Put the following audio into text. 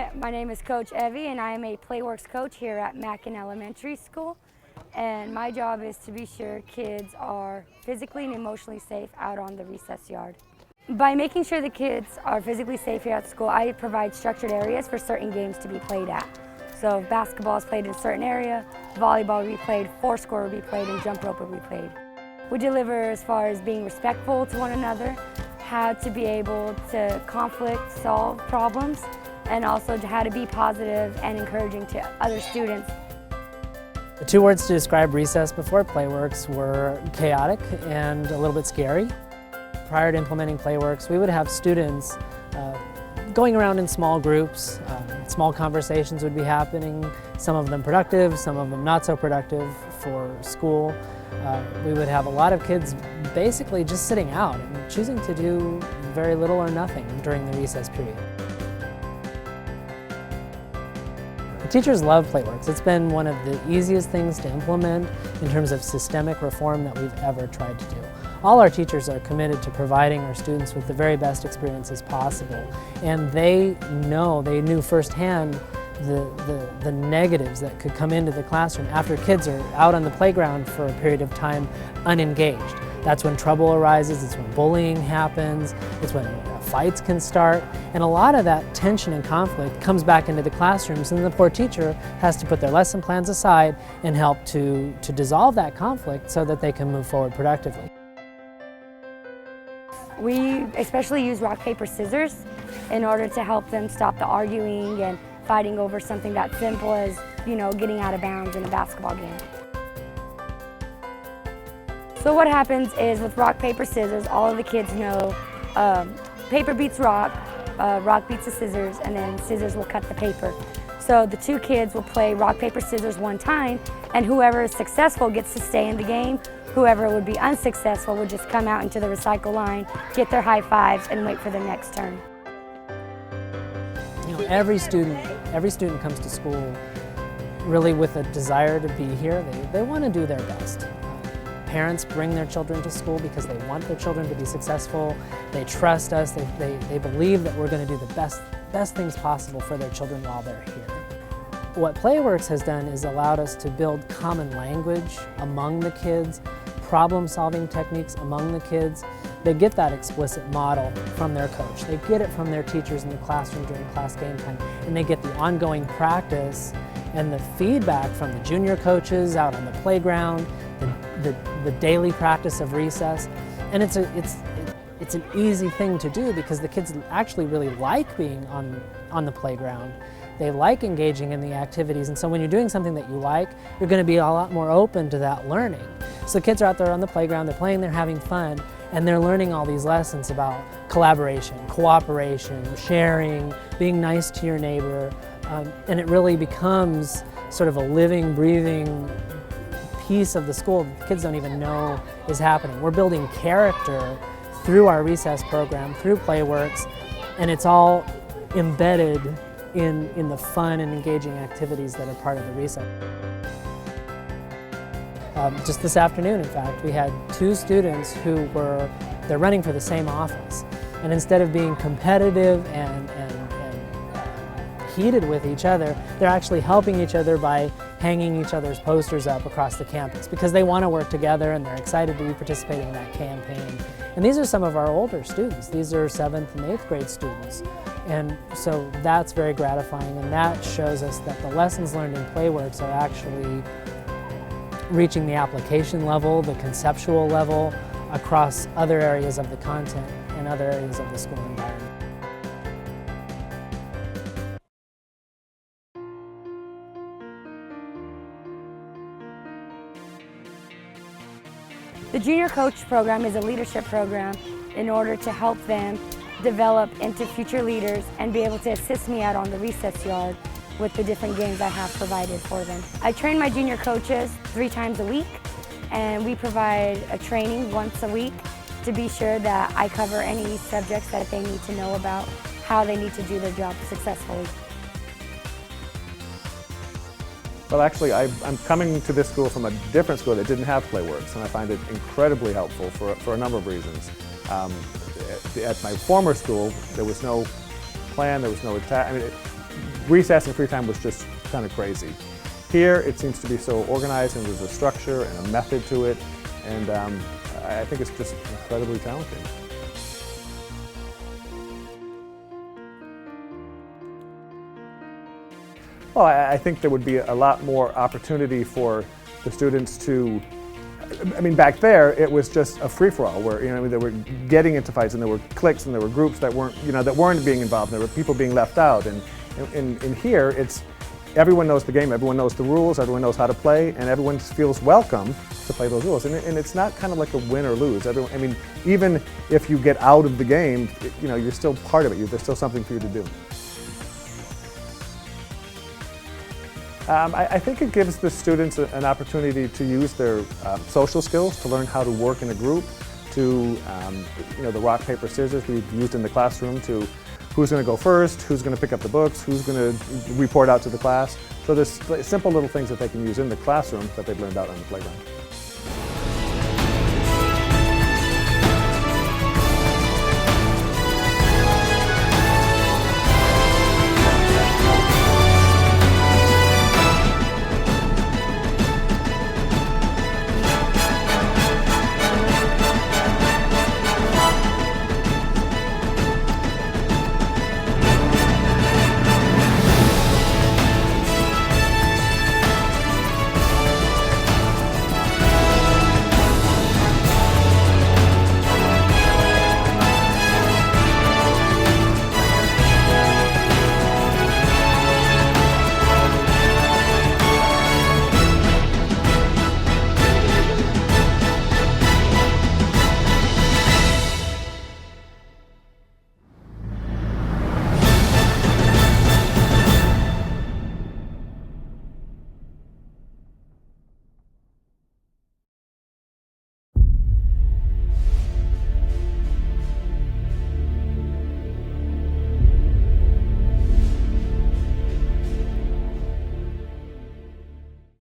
Hi, my name is Coach Evie and I am a Playworks coach here at Mackin Elementary School. And my job is to be sure kids are physically and emotionally safe out on the recess yard. By making sure the kids are physically safe here at school, I provide structured areas for certain games to be played at. So if basketball is played in a certain area, volleyball will be played, fourscore will be played, and jump rope will be played. We deliver as far as being respectful to one another, how to be able to conflict solve problems, and also how to be positive and encouraging to other students. The two words to describe recess before Playworks were chaotic and a little bit scary. Prior to implementing Playworks, we would have students going around in small groups. Small conversations would be happening, some of them productive, some of them not so productive for school. We would have a lot of kids basically just sitting out and choosing to do very little or nothing during the recess period. The teachers love Playworks. It's been one of the easiest things to implement in terms of systemic reform that we've ever tried to do. All our teachers are committed to providing our students with the very best experiences possible, and they knew firsthand the negatives that could come into the classroom after kids are out on the playground for a period of time unengaged. That's when trouble arises, it's when bullying happens, it's when fights can start, and a lot of that tension and conflict comes back into the classrooms, and the poor teacher has to put their lesson plans aside and help to dissolve that conflict so that they can move forward productively. We especially use rock, paper, scissors in order to help them stop the arguing and fighting over something that simple as, getting out of bounds in a basketball game. So what happens is with rock, paper, scissors, all of the kids know paper beats rock, rock beats the scissors, and then scissors will cut the paper. So the two kids will play rock, paper, scissors one time, and whoever is successful gets to stay in the game. Whoever would be unsuccessful would just come out into the recycle line, get their high fives, and wait for the next turn. Every student comes to school really with a desire to be here. They want to do their best. Parents bring their children to school because they want their children to be successful. They trust us. They believe that we're going to do the best things possible for their children while they're here. What Playworks has done is allowed us to build common language among the kids, problem-solving techniques among the kids. They get that explicit model from their coach. They get it from their teachers in the classroom during class game time, and they get the ongoing practice and the feedback from the junior coaches out on the playground, the daily practice of recess. And it's an easy thing to do because the kids actually really like being on the playground. They like engaging in the activities, and so when you're doing something that you like, you're going to be a lot more open to that learning. So kids are out there on the playground, they're playing, they're having fun, and they're learning all these lessons about collaboration, cooperation, sharing, being nice to your neighbor, and it really becomes sort of a living, breathing piece of the school that the kids don't even know is happening. We're building character through our recess program, through Playworks, and it's all embedded in the fun and engaging activities that are part of the recess. Just this afternoon, in fact, we had two students who they're running for the same office. And instead of being competitive and heated with each other, they're actually helping each other by hanging each other's posters up across the campus because they want to work together and they're excited to be participating in that campaign. And these are some of our older students. These are 7th and 8th grade students. And so that's very gratifying, and that shows us that the lessons learned in Playworks are actually reaching the application level, the conceptual level, across other areas of the content and other areas of the school environment. The Junior Coach program is a leadership program in order to help them develop into future leaders and be able to assist me out on the recess yard with the different games I have provided for them. I train my junior coaches 3 times a week, and we provide a training once a week to be sure that I cover any subjects that they need to know about, how they need to do their job successfully. Well, actually, I'm coming to this school from a different school that didn't have Playworks, and I find it incredibly helpful for a number of reasons. At my former school, there was no plan, there was no attack. I mean, recess and free time was just kind of crazy. Here, it seems to be so organized, and there's a structure and a method to it, and I think it's just incredibly challenging. Well, I think there would be a lot more opportunity for the students to, I mean, back there it was just a free-for-all where, you know, they were getting into fights, and there were cliques, and there were groups that weren't, you know, that weren't being involved, and there were people being left out. And in here, it's everyone knows the game, everyone knows the rules, everyone knows how to play, and everyone feels welcome to play those rules. And it's not kind of like a win or lose. Everyone, I mean, even if you get out of the game, you know, you're still part of it. There's still something for you to do. I think it gives the students an opportunity to use their social skills, to learn how to work in a group, to, you know, the rock, paper, scissors we've used in the classroom, to who's going to go first, who's going to pick up the books, who's going to report out to the class. So there's simple little things that they can use in the classroom that they've learned out on the playground.